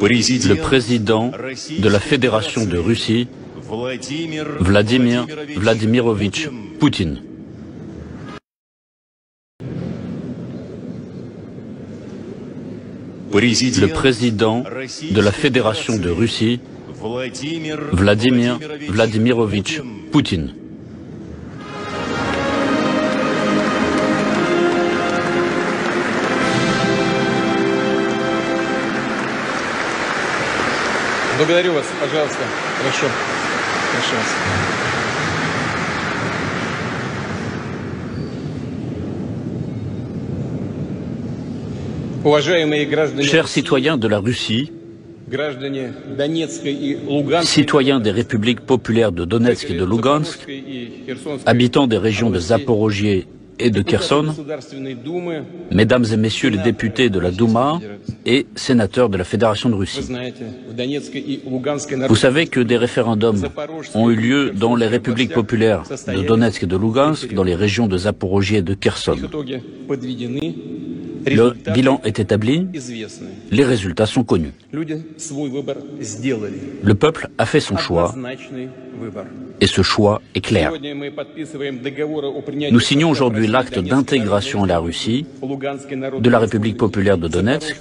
le président de la Fédération de Russie, Vladimir Vladimirovitch Poutine. Le président de la Fédération de Russie, Vladimir Vladimirovitch Poutine. Благодарю вас, пожалуйста. Хорошо. Уважаемые граждане, chers citoyens de la Russie, citoyens des républiques populaires de Donetsk et de Lugansk, habitants des régions de Zaporojié et de Kherson, mesdames et messieurs les députés de la Douma et sénateurs de la Fédération de Russie. Vous savez que des référendums ont eu lieu dans les républiques populaires de Donetsk et de Lugansk, dans les régions de Zaporojié et de Kherson. Le bilan est établi, les résultats sont connus. Le peuple a fait son choix, et ce choix est clair. Nous signons aujourd'hui l'acte d'intégration à la Russie de la République populaire de Donetsk,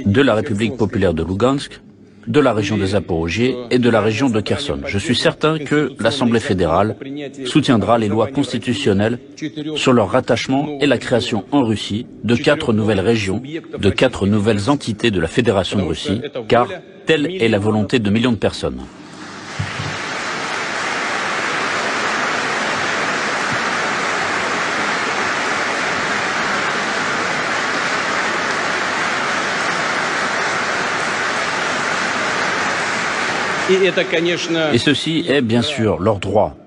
de la République populaire de Lugansk, de la région de Zaporojié et de la région de Kherson. Je suis certain que l'Assemblée fédérale soutiendra les lois constitutionnelles sur leur rattachement et la création en Russie de 4 nouvelles régions, de 4 nouvelles entités de la Fédération de Russie, car telle est la volonté de millions de personnes. Et ceci est bien sûr leur droit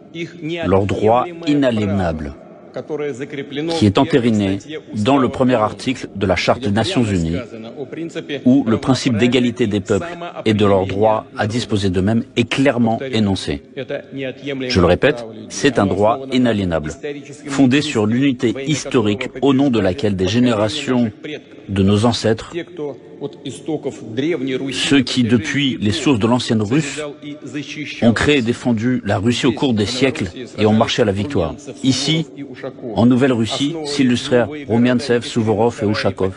inaliénable, qui est entériné dans le premier article de la Charte des Nations Unies, où le principe d'égalité des peuples et de leur droit à disposer d'eux-mêmes est clairement énoncé. Je le répète, c'est un droit inaliénable, fondé sur l'unité historique au nom de laquelle des générations de nos ancêtres, ceux qui, depuis les sources de l'ancienne Russe, ont créé et défendu la Russie au cours des siècles et ont marché à la victoire. Ici, en Nouvelle-Russie, s'illustrèrent Roumiantsev, Souvorov et Ushakov.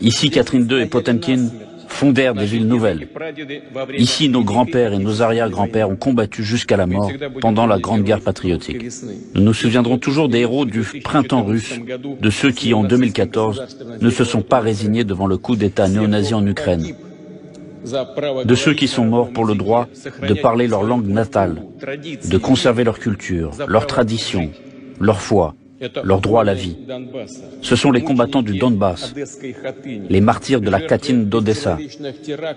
Ici, Catherine II et Potemkin fondèrent des villes nouvelles. Ici, nos grands-pères et nos arrière-grands-pères ont combattu jusqu'à la mort pendant la Grande Guerre patriotique. Nous nous souviendrons toujours des héros du printemps russe, de ceux qui, en 2014, ne se sont pas résignés devant le coup d'État néo-nazi en Ukraine, de ceux qui sont morts pour le droit de parler leur langue natale, de conserver leur culture, leur tradition, leur foi, leur droit à la vie. Ce sont les combattants du Donbass, les martyrs de la Katyn d'Odessa,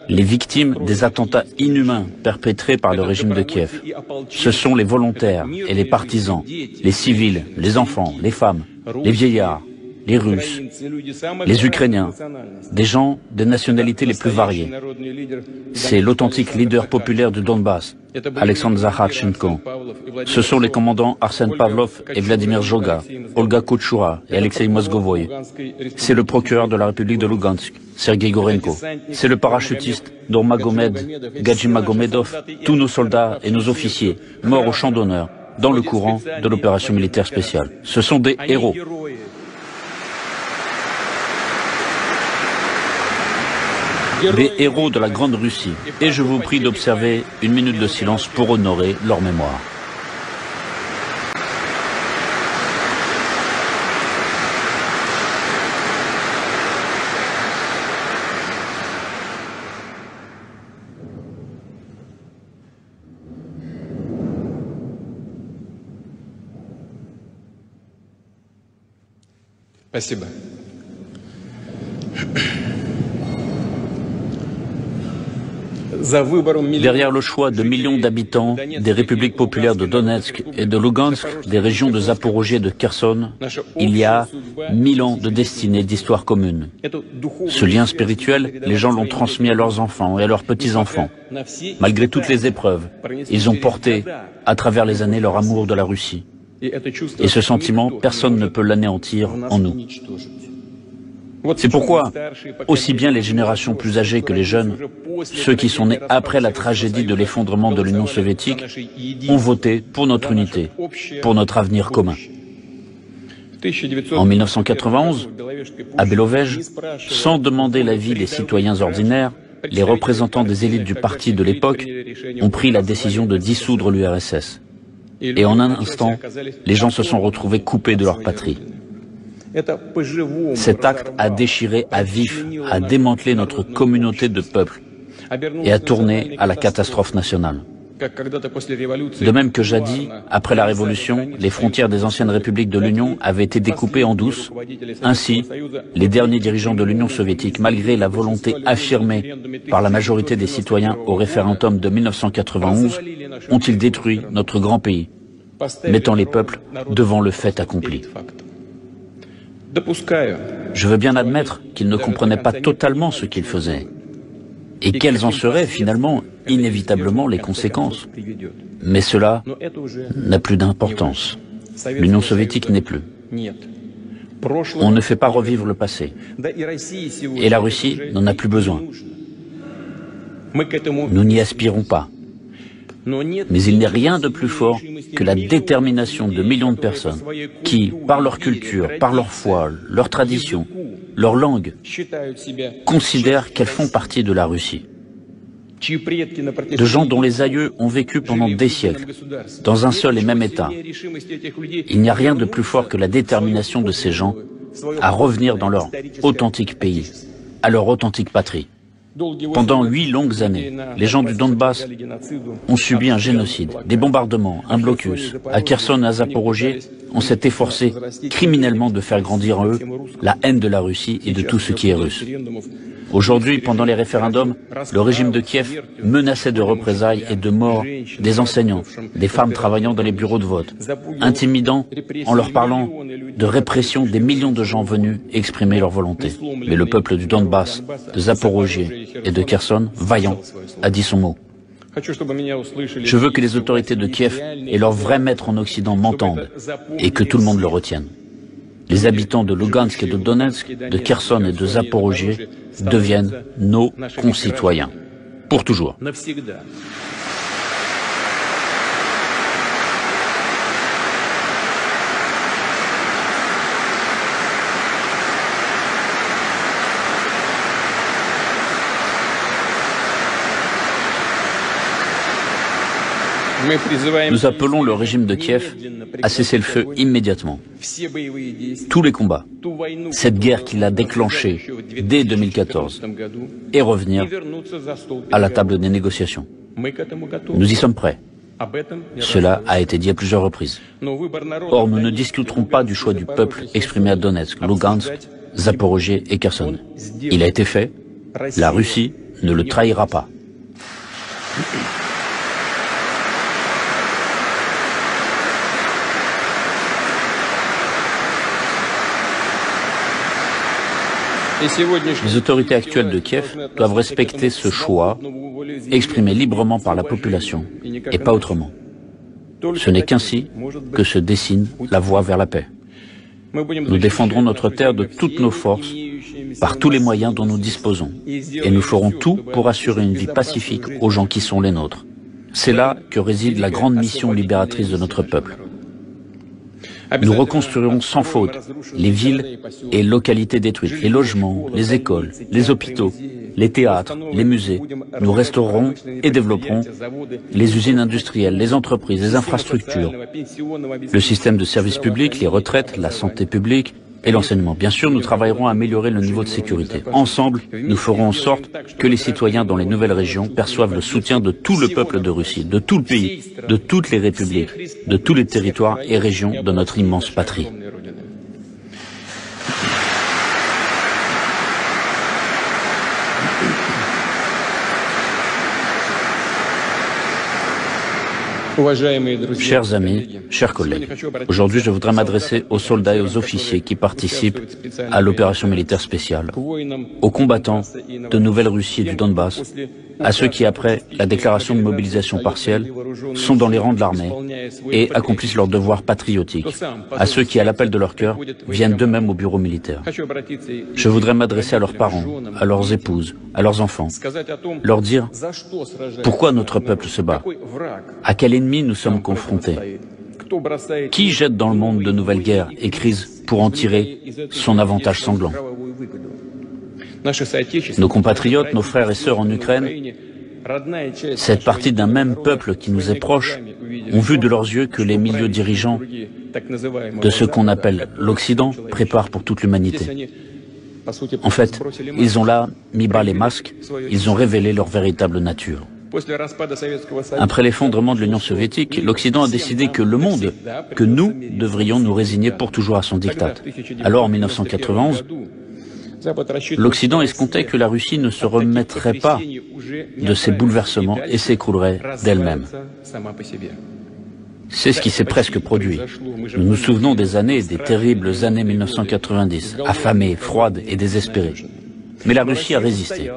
les victimes des attentats inhumains perpétrés par le régime de Kiev. Ce sont les volontaires et les partisans, les civils, les enfants, les femmes, les vieillards, les Russes, les Ukrainiens, des gens des nationalités les plus variées. C'est l'authentique leader populaire du Donbass, Alexandre Zakharchenko. Ce sont les commandants Arsène Pavlov et Vladimir Joga, Olga Kutchura et Alexei Mozgovoy. C'est le procureur de la République de Lugansk, Sergei Gorenko. C'est le parachutiste Dormagomed Gadjimagomedov, tous nos soldats et nos officiers, morts au champ d'honneur, dans le courant de l'opération militaire spéciale. Ce sont des héros. Des héros de la Grande Russie, et je vous prie d'observer une minute de silence pour honorer leur mémoire. Спасибо. Derrière le choix de millions d'habitants des républiques populaires de Donetsk et de Lugansk, des régions de Zaporojié et de Kherson, il y a 1000 ans de destinée, d'histoire commune. Ce lien spirituel, les gens l'ont transmis à leurs enfants et à leurs petits-enfants. Malgré toutes les épreuves, ils ont porté, à travers les années, leur amour de la Russie. Et ce sentiment, personne ne peut l'anéantir en nous. C'est pourquoi, aussi bien les générations plus âgées que les jeunes, ceux qui sont nés après la tragédie de l'effondrement de l'Union soviétique, ont voté pour notre unité, pour notre avenir commun. En 1991, à Belovège, sans demander l'avis des citoyens ordinaires, les représentants des élites du parti de l'époque ont pris la décision de dissoudre l'URSS. Et en un instant, les gens se sont retrouvés coupés de leur patrie. Cet acte a déchiré à vif, a démantelé notre communauté de peuples et a tourné à la catastrophe nationale. De même que jadis, après la Révolution, les frontières des anciennes républiques de l'Union avaient été découpées en douce. Ainsi, les derniers dirigeants de l'Union soviétique, malgré la volonté affirmée par la majorité des citoyens au référendum de 1991, ont-ils détruit notre grand pays, mettant les peuples devant le fait accompli. Je veux bien admettre qu'ils ne comprenaient pas totalement ce qu'ils faisaient, et quelles en seraient finalement inévitablement les conséquences. Mais cela n'a plus d'importance. L'Union soviétique n'est plus. On ne fait pas revivre le passé. Et la Russie n'en a plus besoin. Nous n'y aspirons pas. Mais il n'est rien de plus fort que la détermination de millions de personnes qui, par leur culture, par leur foi, leur tradition, leur langue, considèrent qu'elles font partie de la Russie. De gens dont les aïeux ont vécu pendant des siècles, dans un seul et même État. Il n'y a rien de plus fort que la détermination de ces gens à revenir dans leur authentique pays, à leur authentique patrie. Pendant 8 longues années, les gens du Donbass ont subi un génocide, des bombardements, un blocus. À Kherson et à Zaporojié, on s'est efforcé criminellement de faire grandir en eux la haine de la Russie et de tout ce qui est russe. Aujourd'hui, pendant les référendums, le régime de Kiev menaçait de représailles et de mort des enseignants, des femmes travaillant dans les bureaux de vote, intimidant en leur parlant de répression des millions de gens venus exprimer leur volonté. Mais le peuple du Donbass, de Zaporojié et de Kherson, vaillant, a dit son mot. Je veux que les autorités de Kiev et leurs vrais maîtres en Occident m'entendent et que tout le monde le retienne. Les habitants de Lugansk et de Donetsk, de Kherson et de Zaporojié deviennent nos concitoyens. Pour toujours. Nous appelons le régime de Kiev à cesser le feu immédiatement. Tous les combats, cette guerre qu'il a déclenchée dès 2014, et revenir à la table des négociations. Nous y sommes prêts. Cela a été dit à plusieurs reprises. Or, nous ne discuterons pas du choix du peuple exprimé à Donetsk, Lugansk, Zaporojié et Kherson. Il a été fait, la Russie ne le trahira pas. Les autorités actuelles de Kiev doivent respecter ce choix exprimé librement par la population et pas autrement. Ce n'est qu'ainsi que se dessine la voie vers la paix. Nous défendrons notre terre de toutes nos forces, par tous les moyens dont nous disposons, et nous ferons tout pour assurer une vie pacifique aux gens qui sont les nôtres. C'est là que réside la grande mission libératrice de notre peuple. Nous reconstruirons sans faute les villes et localités détruites, les logements, les écoles, les hôpitaux, les théâtres, les musées. Nous restaurerons et développerons les usines industrielles, les entreprises, les infrastructures, le système de services publics, les retraites, la santé publique et l'enseignement. Bien sûr, nous travaillerons à améliorer le niveau de sécurité. Ensemble, nous ferons en sorte que les citoyens dans les nouvelles régions perçoivent le soutien de tout le peuple de Russie, de tout le pays, de toutes les républiques, de tous les territoires et régions de notre immense patrie. Chers amis, chers collègues, aujourd'hui je voudrais m'adresser aux soldats et aux officiers qui participent à l'opération militaire spéciale, aux combattants de Nouvelle-Russie et du Donbass, à ceux qui, après la déclaration de mobilisation partielle, sont dans les rangs de l'armée et accomplissent leur devoir patriotique, à ceux qui, à l'appel de leur cœur, viennent d'eux-mêmes au bureau militaire. Je voudrais m'adresser à leurs parents, à leurs épouses, à leurs enfants, leur dire pourquoi notre peuple se bat, à quel ennemi nous sommes confrontés, qui jette dans le monde de nouvelles guerres et crises pour en tirer son avantage sanglant. Nos compatriotes, nos frères et sœurs en Ukraine, cette partie d'un même peuple qui nous est proche, ont vu de leurs yeux que les milieux dirigeants de ce qu'on appelle l'Occident préparent pour toute l'humanité. En fait, ils ont là mis bas les masques, ils ont révélé leur véritable nature. Après l'effondrement de l'Union soviétique, l'Occident a décidé que le monde, que nous devrions nous résigner pour toujours à son diktat. Alors en 1991, l'Occident escomptait que la Russie ne se remettrait pas de ces bouleversements et s'écroulerait d'elle-même. C'est ce qui s'est presque produit. Nous nous souvenons des terribles années 1990, affamées, froides et désespérées. Mais la Russie a résisté.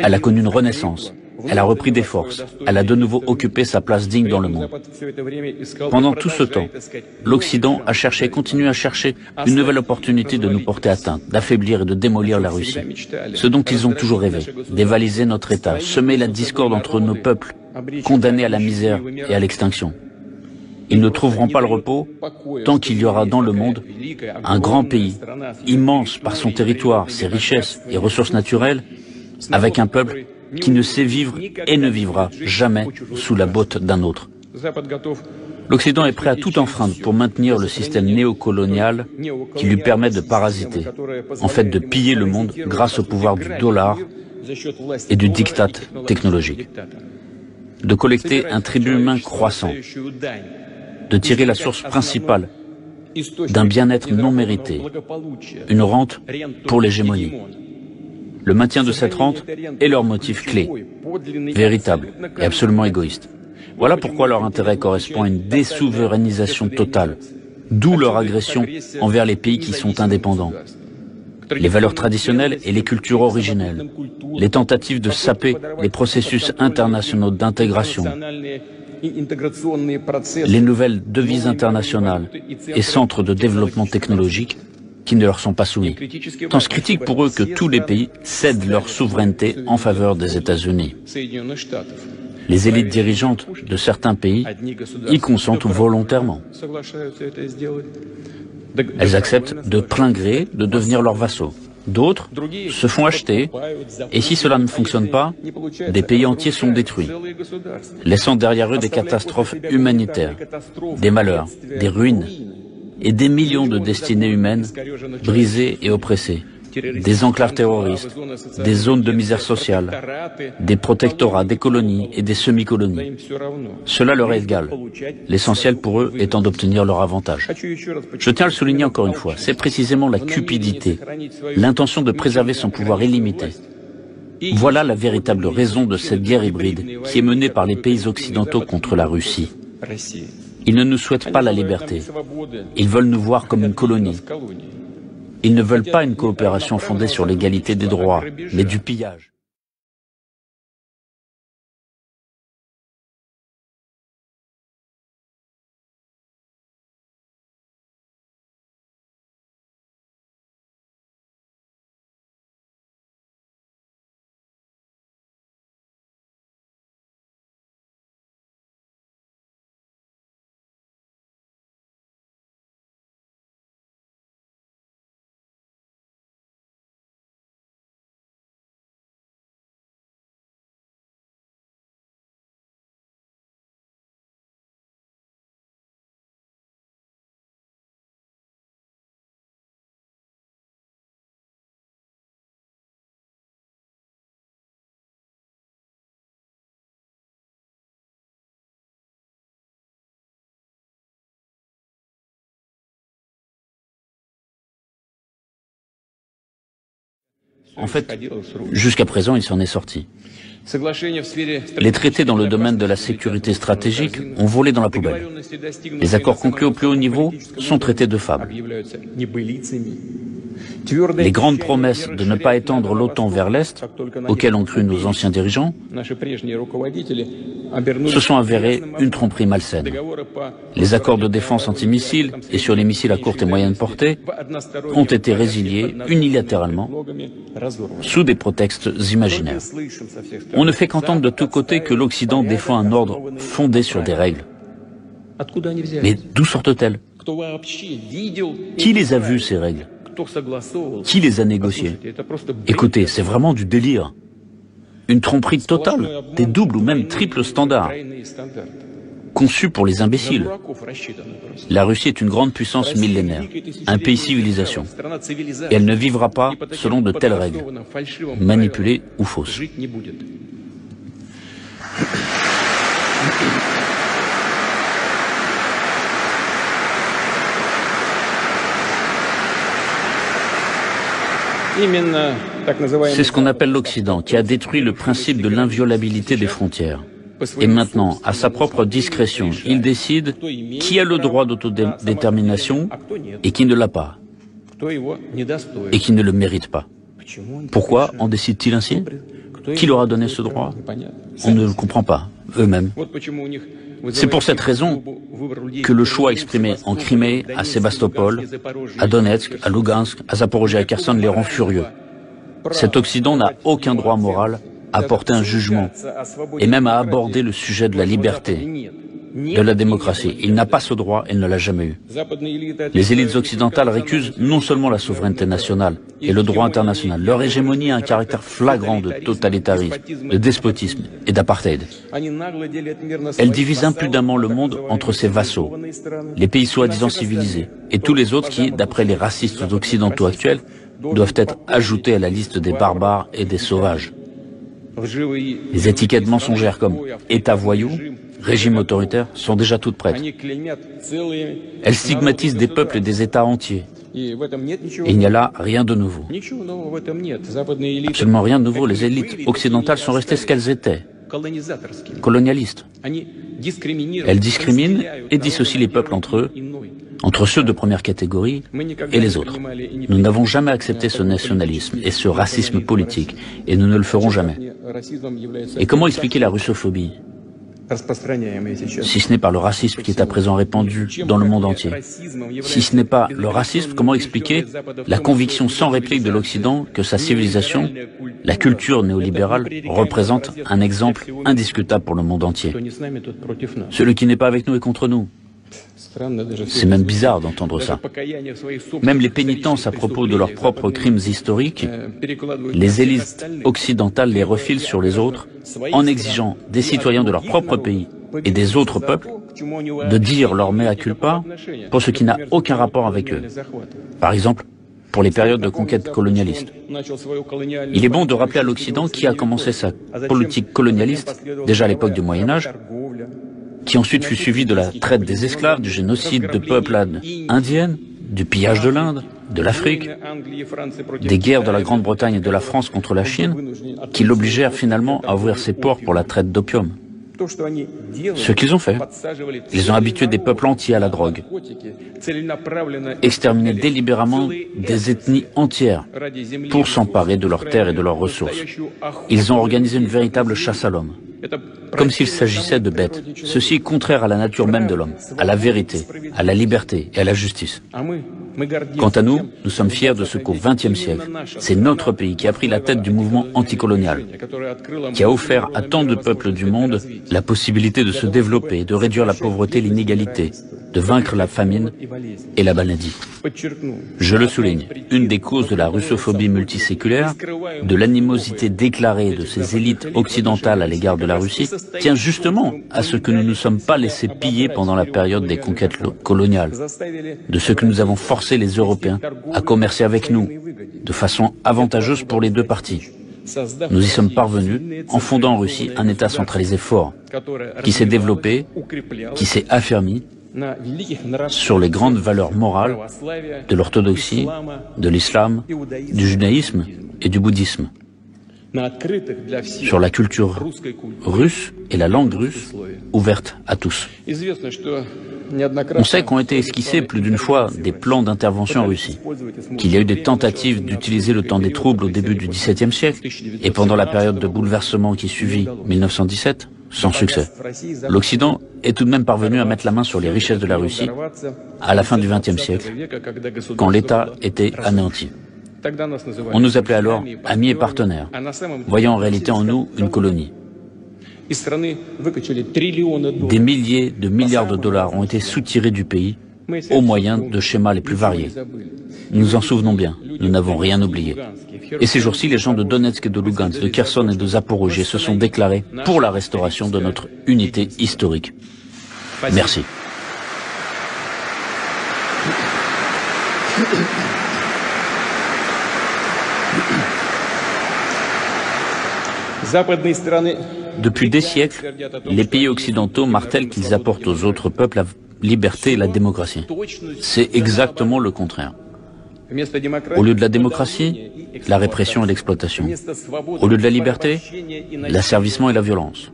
Elle a connu une renaissance. Elle a repris des forces. Elle a de nouveau occupé sa place digne dans le monde. Pendant tout ce temps, l'Occident a cherché, continue à chercher une nouvelle opportunité de nous porter atteinte, d'affaiblir et de démolir la Russie. Ce dont ils ont toujours rêvé, dévaliser notre État, semer la discorde entre nos peuples, condamnés à la misère et à l'extinction. Ils ne trouveront pas le repos tant qu'il y aura dans le monde un grand pays, immense par son territoire, ses richesses et ressources naturelles, avec un peuple qui ne sait vivre et ne vivra jamais sous la botte d'un autre. L'Occident est prêt à tout enfreindre pour maintenir le système néocolonial qui lui permet de parasiter, en fait de piller le monde grâce au pouvoir du dollar et du diktat technologique, de collecter un tribut humain croissant, de tirer la source principale d'un bien-être non mérité, une rente pour l'hégémonie. Le maintien de cette rente est leur motif clé, véritable et absolument égoïste. Voilà pourquoi leur intérêt correspond à une désouverainisation totale, d'où leur agression envers les pays qui sont indépendants. Les valeurs traditionnelles et les cultures originelles, les tentatives de saper les processus internationaux d'intégration, les nouvelles devises internationales et centres de développement technologique qui ne leur sont pas soumis. Tant c'est critique pour eux que tous les pays cèdent leur souveraineté en faveur des États-Unis. Les élites dirigeantes de certains pays y consentent volontairement. Elles acceptent de plein gré de devenir leurs vassaux. D'autres se font acheter, et si cela ne fonctionne pas, des pays entiers sont détruits, laissant derrière eux des catastrophes humanitaires, des malheurs, des ruines, et des millions de destinées humaines brisées et oppressées, des enclaves terroristes, des zones de misère sociale, des protectorats, des colonies et des semi-colonies. Cela leur est égal, l'essentiel pour eux étant d'obtenir leur avantage. Je tiens à le souligner encore une fois, c'est précisément la cupidité, l'intention de préserver son pouvoir illimité. Voilà la véritable raison de cette guerre hybride qui est menée par les pays occidentaux contre la Russie. Ils ne nous souhaitent pas la liberté. Ils veulent nous voir comme une colonie. Ils ne veulent pas une coopération fondée sur l'égalité des droits, mais du pillage. En fait, jusqu'à présent, il s'en est sorti. Les traités dans le domaine de la sécurité stratégique ont volé dans la poubelle. Les accords conclus au plus haut niveau sont traités de fables. Les grandes promesses de ne pas étendre l'OTAN vers l'Est, auxquelles ont cru nos anciens dirigeants, se sont avérées une tromperie malsaine. Les accords de défense antimissiles et sur les missiles à courte et moyenne portée ont été résiliés unilatéralement sous des prétextes imaginaires. On ne fait qu'entendre de tous côtés que l'Occident défend un ordre fondé sur des règles. Mais d'où sortent-elles? Qui les a vues, ces règles? Qui les a négociées? Écoutez, c'est vraiment du délire. Une tromperie totale, des doubles ou même triples standards, conçus pour les imbéciles. La Russie est une grande puissance millénaire, un pays civilisation, et elle ne vivra pas selon de telles règles, manipulées ou fausses. C'est ce qu'on appelle l'Occident, qui a détruit le principe de l'inviolabilité des frontières. Et maintenant, à sa propre discrétion, il décide qui a le droit d'autodétermination et qui ne l'a pas, et qui ne le mérite pas. Pourquoi en décide-t-il ainsi? Qui leur a donné ce droit? On ne le comprend pas, eux-mêmes. C'est pour cette raison que le choix exprimé en Crimée, à Sébastopol, à Donetsk, à Lugansk, à Zaporozhye, à Kherson les rend furieux. Cet Occident n'a aucun droit moral à porter un jugement et même à aborder le sujet de la liberté, de la démocratie. Il n'a pas ce droit et ne l'a jamais eu. Les élites occidentales récusent non seulement la souveraineté nationale et le droit international, leur hégémonie a un caractère flagrant de totalitarisme, de despotisme et d'apartheid. Elle divise impudemment le monde entre ses vassaux, les pays soi-disant civilisés, et tous les autres qui, d'après les racistes occidentaux actuels, doivent être ajoutés à la liste des barbares et des sauvages. Les étiquettes mensongères comme État voyou, régime autoritaire sont déjà toutes prêtes. Elles stigmatisent des peuples et des États entiers. Et il n'y a là rien de nouveau. Absolument rien de nouveau. Les élites occidentales sont restées ce qu'elles étaient, colonialistes. Elles discriminent et dissocient les peuples entre ceux de première catégorie et les autres. Nous n'avons jamais accepté ce nationalisme et ce racisme politique, et nous ne le ferons jamais. Et comment expliquer la russophobie, si ce n'est par le racisme qui est à présent répandu dans le monde entier? Si ce n'est pas le racisme, comment expliquer la conviction sans réplique de l'Occident que sa civilisation, la culture néolibérale, représente un exemple indiscutable pour le monde entier? Celui qui n'est pas avec nous est contre nous. C'est même bizarre d'entendre ça. Même les pénitences à propos de leurs propres crimes historiques, les élites occidentales les refilent sur les autres en exigeant des citoyens de leur propre pays et des autres peuples de dire leur mea culpa pour ce qui n'a aucun rapport avec eux. Par exemple, pour les périodes de conquête colonialiste. Il est bon de rappeler à l'Occident qui a commencé sa politique colonialiste déjà à l'époque du Moyen-Âge, qui ensuite fut suivi de la traite des esclaves, du génocide de peuplades indiennes, du pillage de l'Inde, de l'Afrique, des guerres de la Grande-Bretagne et de la France contre la Chine, qui l'obligèrent finalement à ouvrir ses ports pour la traite d'opium. Ce qu'ils ont fait, ils ont habitué des peuples entiers à la drogue, exterminé délibérément des ethnies entières pour s'emparer de leurs terres et de leurs ressources. Ils ont organisé une véritable chasse à l'homme, comme s'il s'agissait de bêtes. Ceci est contraire à la nature même de l'homme, à la vérité, à la liberté et à la justice. Quant à nous, nous sommes fiers de ce qu'au XXe siècle, c'est notre pays qui a pris la tête du mouvement anticolonial, qui a offert à tant de peuples du monde la possibilité de se développer, de réduire la pauvreté et l'inégalité, de vaincre la famine et la maladie. Je le souligne, une des causes de la russophobie multiséculaire, de l'animosité déclarée de ces élites occidentales à l'égard de la Russie, tient justement à ce que nous ne nous sommes pas laissés piller pendant la période des conquêtes coloniales, de ce que nous avons forcé les Européens à commercer avec nous, de façon avantageuse pour les deux parties. Nous y sommes parvenus en fondant en Russie un État centralisé fort, qui s'est développé, qui s'est affermi, sur les grandes valeurs morales de l'orthodoxie, de l'islam, du judaïsme et du bouddhisme. sur la culture russe et la langue russe ouverte à tous. On sait qu'ont été esquissés plus d'une fois des plans d'intervention en Russie, qu'il y a eu des tentatives d'utiliser le temps des troubles au début du XVIIe siècle et pendant la période de bouleversement qui suivit 1917, sans succès. L'Occident est tout de même parvenu à mettre la main sur les richesses de la Russie à la fin du XXe siècle, quand l'État était anéanti. On nous appelait alors amis et partenaires, voyant en réalité en nous une colonie. Des milliers de milliards de dollars ont été soutirés du pays au moyen de schémas les plus variés. Nous nous en souvenons bien, nous n'avons rien oublié. Et ces jours-ci, les gens de Donetsk et de Lugansk, de Kherson et de Zaporozhye se sont déclarés pour la restauration de notre unité historique. Merci. Depuis des siècles, les pays occidentaux martèlent qu'ils apportent aux autres peuples la liberté et la démocratie. C'est exactement le contraire. Au lieu de la démocratie, la répression et l'exploitation. Au lieu de la liberté, l'asservissement et la violence.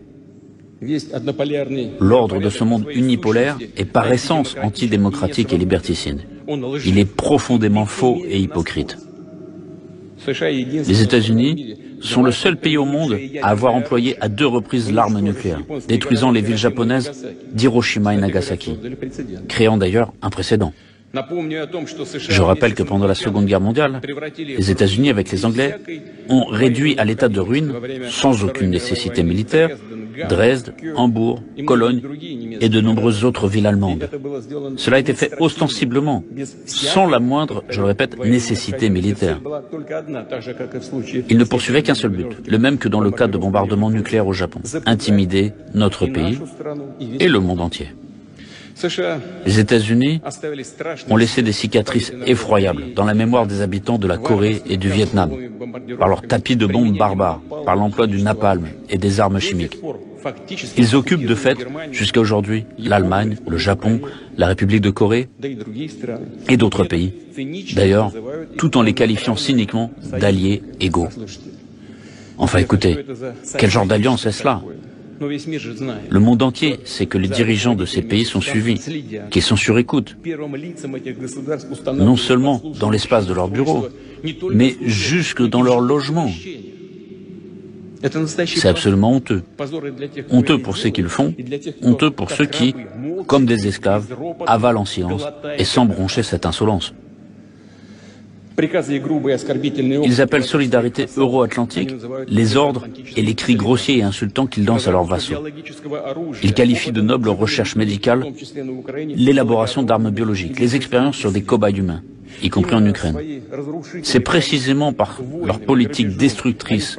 L'ordre de ce monde unipolaire est par essence antidémocratique et liberticide. Il est profondément faux et hypocrite. Les États-Unis sont le seul pays au monde à avoir employé à 2 reprises l'arme nucléaire, détruisant les villes japonaises d'Hiroshima et Nagasaki, créant d'ailleurs un précédent. Je rappelle que pendant la Seconde Guerre mondiale, les États-Unis, avec les Anglais, ont réduit à l'état de ruine, sans aucune nécessité militaire, Dresde, Hambourg, Cologne et de nombreuses autres villes allemandes. Cela a été fait ostensiblement, sans la moindre, je le répète, nécessité militaire. Ils ne poursuivaient qu'un seul but, le même que dans le cas de bombardements nucléaires au Japon, intimider notre pays et le monde entier. Les États-Unis ont laissé des cicatrices effroyables dans la mémoire des habitants de la Corée et du Vietnam, par leur tapis de bombes barbares, par l'emploi du napalm et des armes chimiques. Ils occupent de fait, jusqu'à aujourd'hui, l'Allemagne, le Japon, la République de Corée et d'autres pays, d'ailleurs, tout en les qualifiant cyniquement d'alliés égaux. Enfin écoutez, quel genre d'alliance est cela ? Le monde entier sait que les dirigeants de ces pays sont suivis, qu'ils sont sur écoute, non seulement dans l'espace de leur bureau, mais jusque dans leur logement. C'est absolument honteux. Honteux pour ceux qui le font, honteux pour ceux qui, comme des esclaves, avalent en silence et sans broncher cette insolence. Ils appellent solidarité euro-atlantique les ordres et les cris grossiers et insultants qu'ils dansent à leurs vassaux. Ils qualifient de nobles recherches médicales l'élaboration d'armes biologiques, les expériences sur des cobayes humains, y compris en Ukraine. C'est précisément par leur politique destructrice,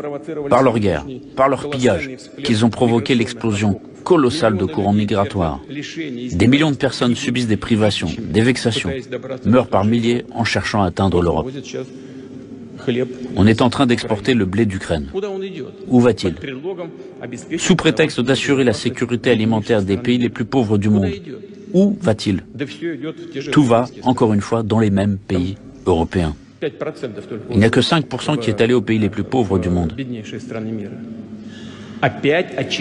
par leur guerre, par leur pillage, qu'ils ont provoqué l'explosion colossale de courants migratoires. Des millions de personnes subissent des privations, des vexations, meurent par milliers en cherchant à atteindre l'Europe. On est en train d'exporter le blé d'Ukraine. Où va-t-il? Sous prétexte d'assurer la sécurité alimentaire des pays les plus pauvres du monde. Où va-t-il? Tout va, encore une fois, dans les mêmes pays européens. Il n'y a que 5% qui est allé aux pays les plus pauvres du monde.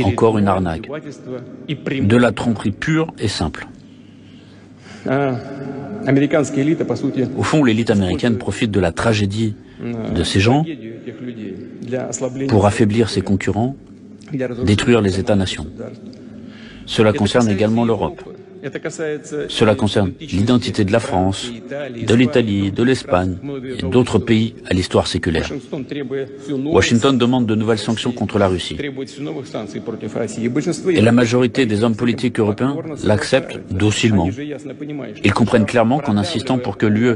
Encore une arnaque. De la tromperie pure et simple. Au fond, l'élite américaine profite de la tragédie de ces gens pour affaiblir ses concurrents, détruire les États-nations. Cela concerne également l'Europe. Cela concerne l'identité de la France, de l'Italie, de l'Espagne et d'autres pays à l'histoire séculaire. Washington demande de nouvelles sanctions contre la Russie. Et la majorité des hommes politiques européens l'acceptent docilement. Ils comprennent clairement qu'en insistant pour que l'UE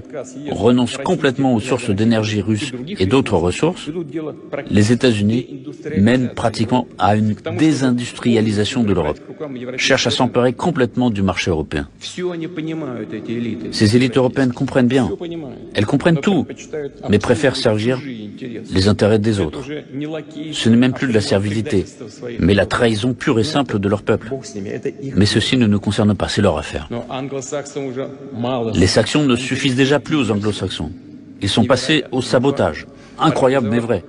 renonce complètement aux sources d'énergie russes et d'autres ressources, les États-Unis mènent pratiquement à une désindustrialisation de l'Europe, cherchent à s'emparer complètement du marché européen. Ces élites européennes comprennent bien. Elles comprennent tout, mais préfèrent servir les intérêts des autres. Ce n'est même plus de la servilité, mais la trahison pure et simple de leur peuple. Mais ceci ne nous concerne pas, c'est leur affaire. Les Saxons ne suffisent déjà plus aux Anglo-Saxons. Ils sont passés au sabotage. Incroyable mais vrai.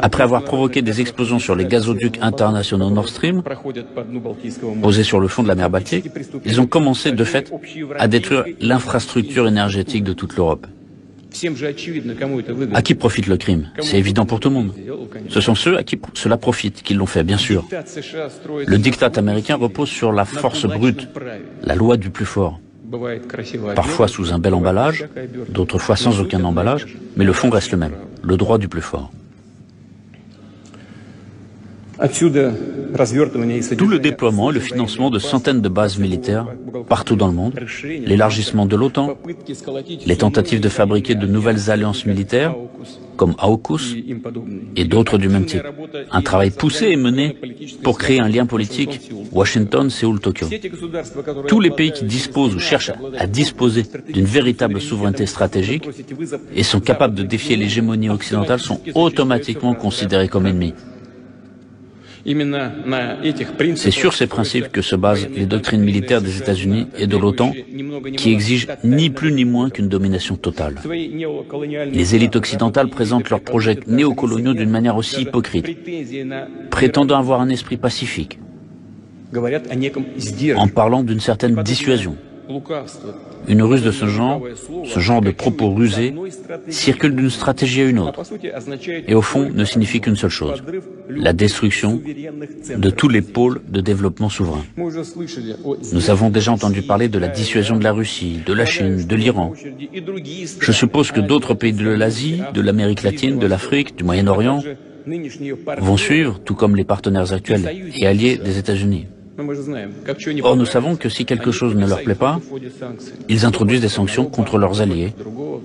Après avoir provoqué des explosions sur les gazoducs internationaux Nord Stream, posés sur le fond de la mer Baltique, ils ont commencé de fait à détruire l'infrastructure énergétique de toute l'Europe. À qui profite le crime? C'est évident pour tout le monde. Ce sont ceux à qui cela profite qui l'ont fait, bien sûr. Le diktat américain repose sur la force brute, la loi du plus fort. Parfois sous un bel emballage, d'autres fois sans aucun emballage, mais le fond reste le même, le droit du plus fort. Tout le déploiement et le financement de centaines de bases militaires partout dans le monde, l'élargissement de l'OTAN, les tentatives de fabriquer de nouvelles alliances militaires, comme AUKUS et d'autres du même type. Un travail poussé est mené pour créer un lien politique Washington, Séoul, Tokyo. Tous les pays qui disposent ou cherchent à disposer d'une véritable souveraineté stratégique et sont capables de défier l'hégémonie occidentale sont automatiquement considérés comme ennemis. C'est sur ces principes que se basent les doctrines militaires des États-Unis et de l'OTAN, qui exigent ni plus ni moins qu'une domination totale. Les élites occidentales présentent leurs projets néocoloniaux d'une manière aussi hypocrite, prétendant avoir un esprit pacifique, en parlant d'une certaine dissuasion. Une ruse de ce genre de propos rusés, circule d'une stratégie à une autre, et au fond ne signifie qu'une seule chose, la destruction de tous les pôles de développement souverain. Nous avons déjà entendu parler de la dissuasion de la Russie, de la Chine, de l'Iran. Je suppose que d'autres pays de l'Asie, de l'Amérique latine, de l'Afrique, du Moyen-Orient vont suivre, tout comme les partenaires actuels et alliés des États-Unis. Or, nous savons que si quelque chose ne leur plaît pas, ils introduisent des sanctions contre leurs alliés,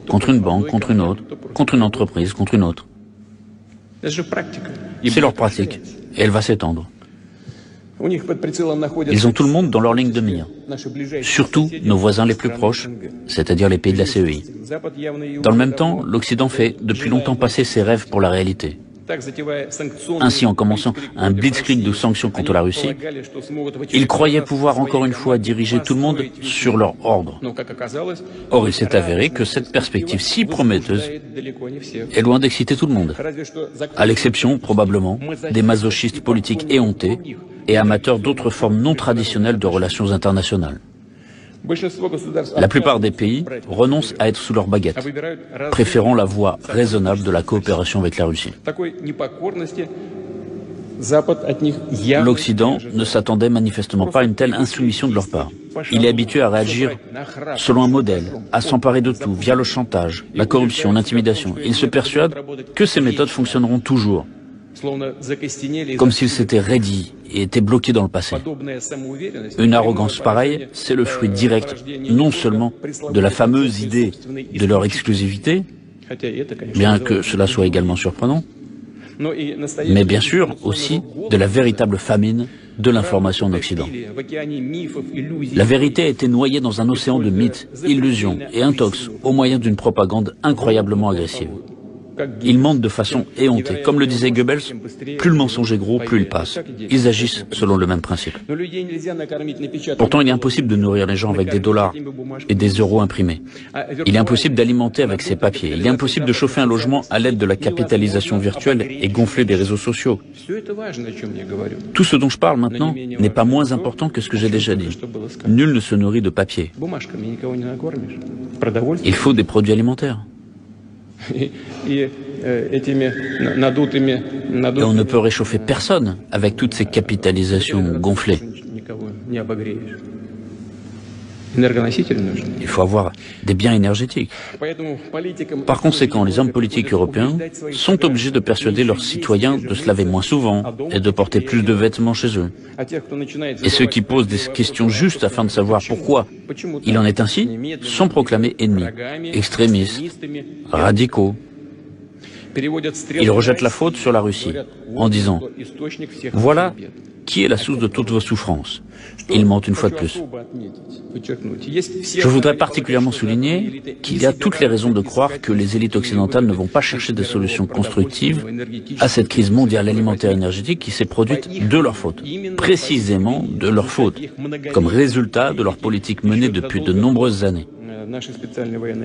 contre une banque, contre une autre, contre une entreprise, contre une autre. C'est leur pratique, et elle va s'étendre. Ils ont tout le monde dans leur ligne de mire, surtout nos voisins les plus proches, c'est-à-dire les pays de la CEI. Dans le même temps, l'Occident fait depuis longtemps passer ses rêves pour la réalité. Ainsi, en commençant un blitzkrieg de sanctions contre la Russie, ils croyaient pouvoir encore une fois diriger tout le monde sur leur ordre. Or, il s'est avéré que cette perspective si prometteuse est loin d'exciter tout le monde, à l'exception, probablement, des masochistes politiques éhontés et amateurs d'autres formes non traditionnelles de relations internationales. La plupart des pays renoncent à être sous leur baguette, préférant la voie raisonnable de la coopération avec la Russie. L'Occident ne s'attendait manifestement pas à une telle insoumission de leur part. Il est habitué à réagir selon un modèle, à s'emparer de tout via le chantage, la corruption, l'intimidation. Il se persuade que ces méthodes fonctionneront toujours, comme s'ils s'étaient raidis et étaient bloqués dans le passé. Une arrogance pareille, c'est le fruit direct, non seulement de la fameuse idée de leur exclusivité, bien que cela soit également surprenant, mais bien sûr aussi de la véritable famine de l'information en Occident. La vérité a été noyée dans un océan de mythes, illusions et intox au moyen d'une propagande incroyablement agressive. Ils mentent de façon éhontée. Comme le disait Goebbels, plus le mensonge est gros, plus il passe. Ils agissent selon le même principe. Pourtant, il est impossible de nourrir les gens avec des dollars et des euros imprimés. Il est impossible d'alimenter avec ces papiers. Il est impossible de chauffer un logement à l'aide de la capitalisation virtuelle et gonfler des réseaux sociaux. Tout ce dont je parle maintenant n'est pas moins important que ce que j'ai déjà dit. Nul ne se nourrit de papier. Il faut des produits alimentaires. Et on ne peut réchauffer personne avec toutes ces capitalisations gonflées. Il faut avoir des biens énergétiques. Par conséquent, les hommes politiques européens sont obligés de persuader leurs citoyens de se laver moins souvent et de porter plus de vêtements chez eux. Et ceux qui posent des questions justes afin de savoir pourquoi il en est ainsi sont proclamés ennemis, extrémistes, radicaux. Ils rejettent la faute sur la Russie en disant « Voilà qui est la source de toutes vos souffrances ». Ils mentent une fois de plus. Je voudrais particulièrement souligner qu'il y a toutes les raisons de croire que les élites occidentales ne vont pas chercher des solutions constructives à cette crise mondiale alimentaire énergétique qui s'est produite de leur faute, précisément de leur faute, comme résultat de leur politique menée depuis de nombreuses années,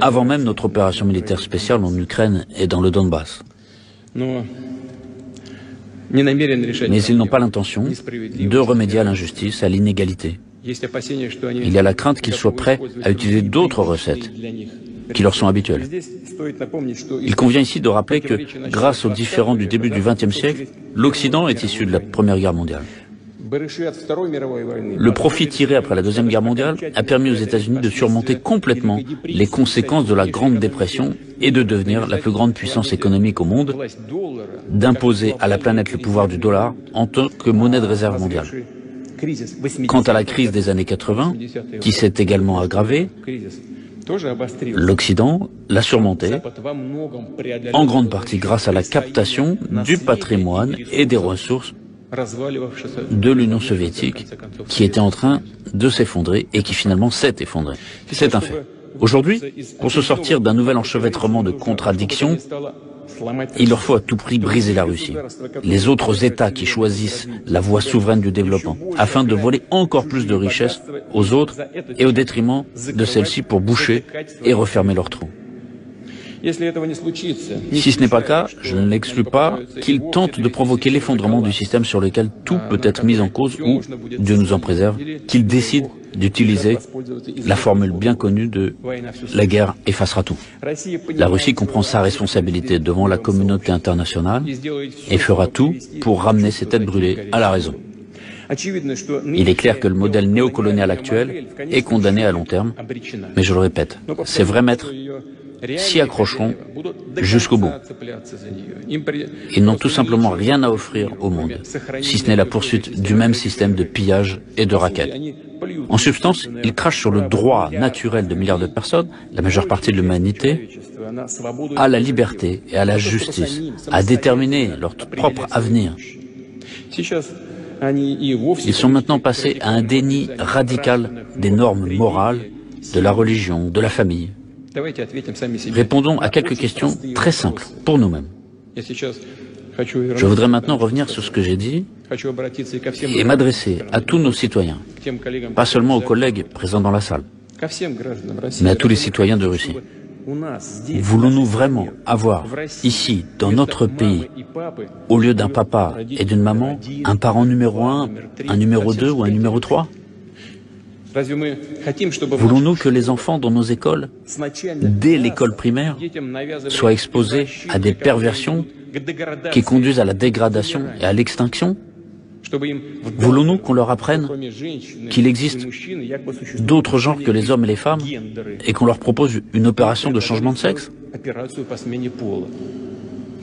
avant même notre opération militaire spéciale en Ukraine et dans le Donbass. Mais ils n'ont pas l'intention de remédier à l'injustice, à l'inégalité. Il y a la crainte qu'ils soient prêts à utiliser d'autres recettes qui leur sont habituelles. Il convient ici de rappeler que, grâce aux différends du début du XXe siècle, l'Occident est issu de la Première Guerre mondiale. Le profit tiré après la Deuxième Guerre mondiale a permis aux États-Unis de surmonter complètement les conséquences de la Grande Dépression et de devenir la plus grande puissance économique au monde, d'imposer à la planète le pouvoir du dollar en tant que monnaie de réserve mondiale. Quant à la crise des années 80, qui s'est également aggravée, l'Occident l'a surmontée, en grande partie grâce à la captation du patrimoine et des ressources de l'Union soviétique qui était en train de s'effondrer et qui finalement s'est effondrée. C'est un fait. Aujourd'hui, pour se sortir d'un nouvel enchevêtrement de contradictions, il leur faut à tout prix briser la Russie, les autres États qui choisissent la voie souveraine du développement, afin de voler encore plus de richesses aux autres et au détriment de celles-ci pour boucher et refermer leurs trous. Si ce n'est pas le cas, je ne l'exclus pas qu'ils tentent de provoquer l'effondrement du système sur lequel tout peut être mis en cause ou, Dieu nous en préserve, qu'ils décident d'utiliser la formule bien connue de « la guerre effacera tout ». La Russie comprend sa responsabilité devant la communauté internationale et fera tout pour ramener ses têtes brûlées à la raison. Il est clair que le modèle néocolonial actuel est condamné à long terme, mais je le répète, ces vrais maîtres s'y accrocheront jusqu'au bout. Ils n'ont tout simplement rien à offrir au monde, si ce n'est la poursuite du même système de pillage et de racket. En substance, ils crachent sur le droit naturel de milliards de personnes, la majeure partie de l'humanité, à la liberté et à la justice, à déterminer leur propre avenir. Ils sont maintenant passés à un déni radical des normes morales, de la religion, de la famille. Répondons à quelques questions très simples pour nous-mêmes. Je voudrais maintenant revenir sur ce que j'ai dit et m'adresser à tous nos citoyens, pas seulement aux collègues présents dans la salle, mais à tous les citoyens de Russie. Voulons-nous vraiment avoir ici, dans notre pays, au lieu d'un papa et d'une maman, un parent numéro 1, un numéro 2 ou un numéro 3 ? Voulons-nous que les enfants dans nos écoles, dès l'école primaire, soient exposés à des perversions qui conduisent à la dégradation et à l'extinction? Voulons-nous qu'on leur apprenne qu'il existe d'autres genres que les hommes et les femmes et qu'on leur propose une opération de changement de sexe?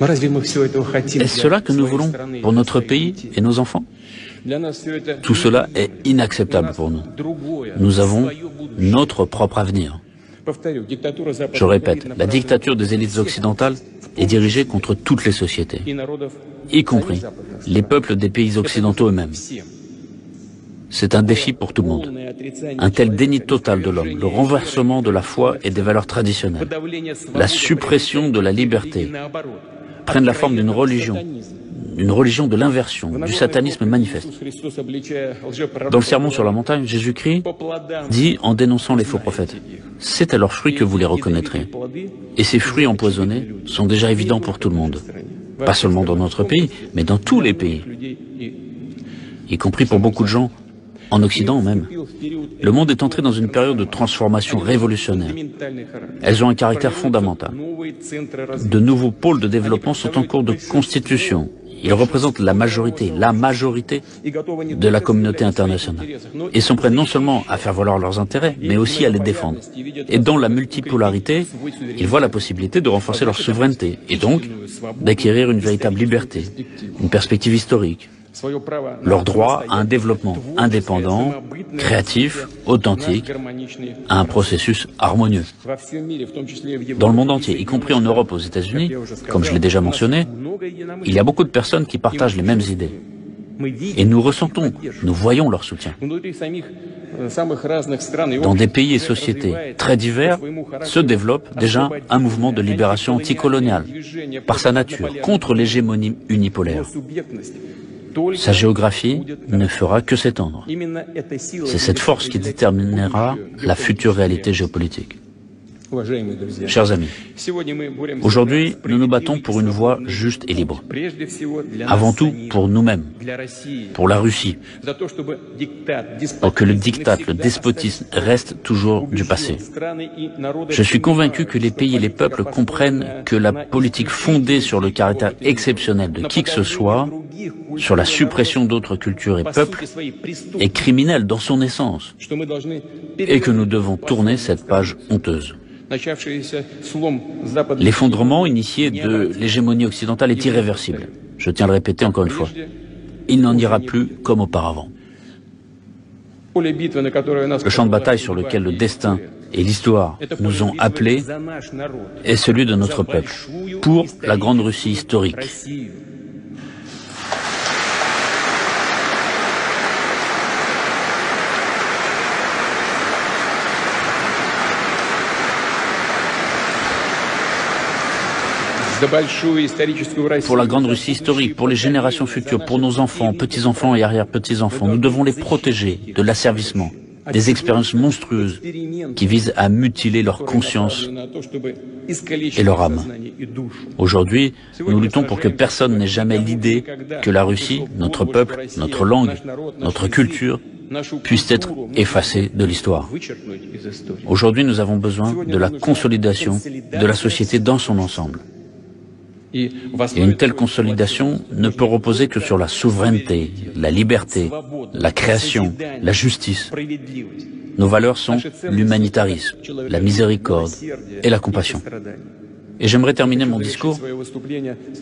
Est-ce cela que nous voulons pour notre pays et nos enfants? Tout cela est inacceptable pour nous. Nous avons notre propre avenir. Je répète, la dictature des élites occidentales est dirigée contre toutes les sociétés, y compris les peuples des pays occidentaux eux-mêmes. C'est un défi pour tout le monde. Un tel déni total de l'homme, le renversement de la foi et des valeurs traditionnelles, la suppression de la liberté, prennent la forme d'une religion de l'inversion, du satanisme manifeste. Dans le Sermon sur la montagne, Jésus-Christ dit en dénonçant les faux prophètes, « C'est à leurs fruits que vous les reconnaîtrez. » Et ces fruits empoisonnés sont déjà évidents pour tout le monde. Pas seulement dans notre pays, mais dans tous les pays, y compris pour beaucoup de gens, en Occident même. Le monde est entré dans une période de transformation révolutionnaire. Elles ont un caractère fondamental. De nouveaux pôles de développement sont en cours de constitution. Ils représentent la majorité de la communauté internationale. Ils sont prêts non seulement à faire valoir leurs intérêts, mais aussi à les défendre. Et dans la multipolarité, ils voient la possibilité de renforcer leur souveraineté et donc d'acquérir une véritable liberté, une perspective historique, leur droit à un développement indépendant, créatif, authentique, à un processus harmonieux. Dans le monde entier, y compris en Europe, aux États-Unis, comme je l'ai déjà mentionné, il y a beaucoup de personnes qui partagent les mêmes idées. Et nous ressentons, nous voyons leur soutien. Dans des pays et sociétés très divers se développe déjà un mouvement de libération anticoloniale, par sa nature, contre l'hégémonie unipolaire. Sa géographie ne fera que s'étendre. C'est cette force qui déterminera la future réalité géopolitique. Chers amis, aujourd'hui, nous nous battons pour une voie juste et libre. Avant tout, pour nous-mêmes, pour la Russie, pour que le diktat, le despotisme reste toujours du passé. Je suis convaincu que les pays et les peuples comprennent que la politique fondée sur le caractère exceptionnel de qui que ce soit, sur la suppression d'autres cultures et peuples, est criminelle dans son essence, et que nous devons tourner cette page honteuse. L'effondrement initié de l'hégémonie occidentale est irréversible. Je tiens à le répéter encore une fois. Il n'en ira plus comme auparavant. Le champ de bataille sur lequel le destin et l'histoire nous ont appelés est celui de notre peuple, pour la Grande Russie historique. Pour la Grande Russie historique, pour les générations futures, pour nos enfants, petits-enfants et arrière-petits-enfants, nous devons les protéger de l'asservissement, des expériences monstrueuses qui visent à mutiler leur conscience et leur âme. Aujourd'hui, nous luttons pour que personne n'ait jamais l'idée que la Russie, notre peuple, notre langue, notre culture, puissent être effacées de l'histoire. Aujourd'hui, nous avons besoin de la consolidation de la société dans son ensemble. Et une telle consolidation ne peut reposer que sur la souveraineté, la liberté, la création, la justice. Nos valeurs sont l'humanitarisme, la miséricorde et la compassion. Et j'aimerais terminer mon discours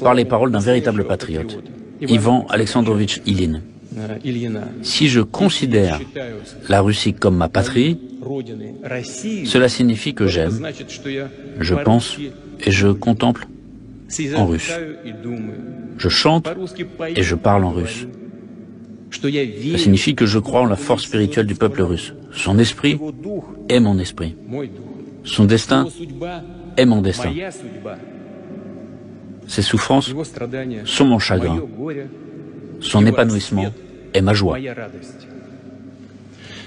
par les paroles d'un véritable patriote, Ivan Alexandrovitch Ilyin. Si je considère la Russie comme ma patrie, cela signifie que j'aime, je pense et je contemple en russe. Je chante et je parle en russe. Ça signifie que je crois en la force spirituelle du peuple russe. Son esprit est mon esprit. Son destin est mon destin. Ses souffrances sont mon chagrin. Son épanouissement est ma joie.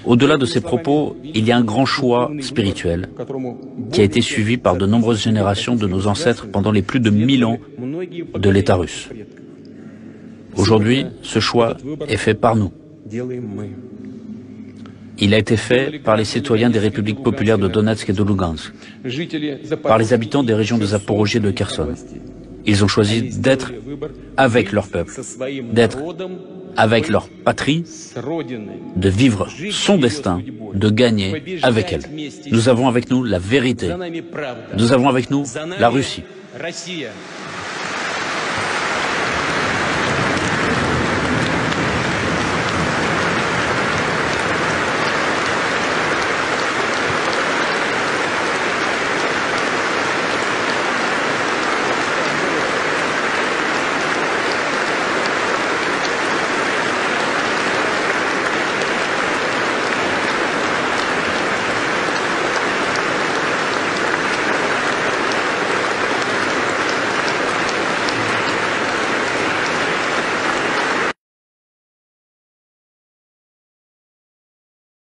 Au-delà de ces propos, il y a un grand choix spirituel qui a été suivi par de nombreuses générations de nos ancêtres pendant les plus de 1000 ans de l'État russe. Aujourd'hui, ce choix est fait par nous. Il a été fait par les citoyens des républiques populaires de Donetsk et de Lugansk, par les habitants des régions de Zaporogie et de Kherson. Ils ont choisi d'être avec leur peuple, d'être avec leur patrie, de vivre son destin, de gagner avec elle. Nous avons avec nous la vérité. Nous avons avec nous la Russie.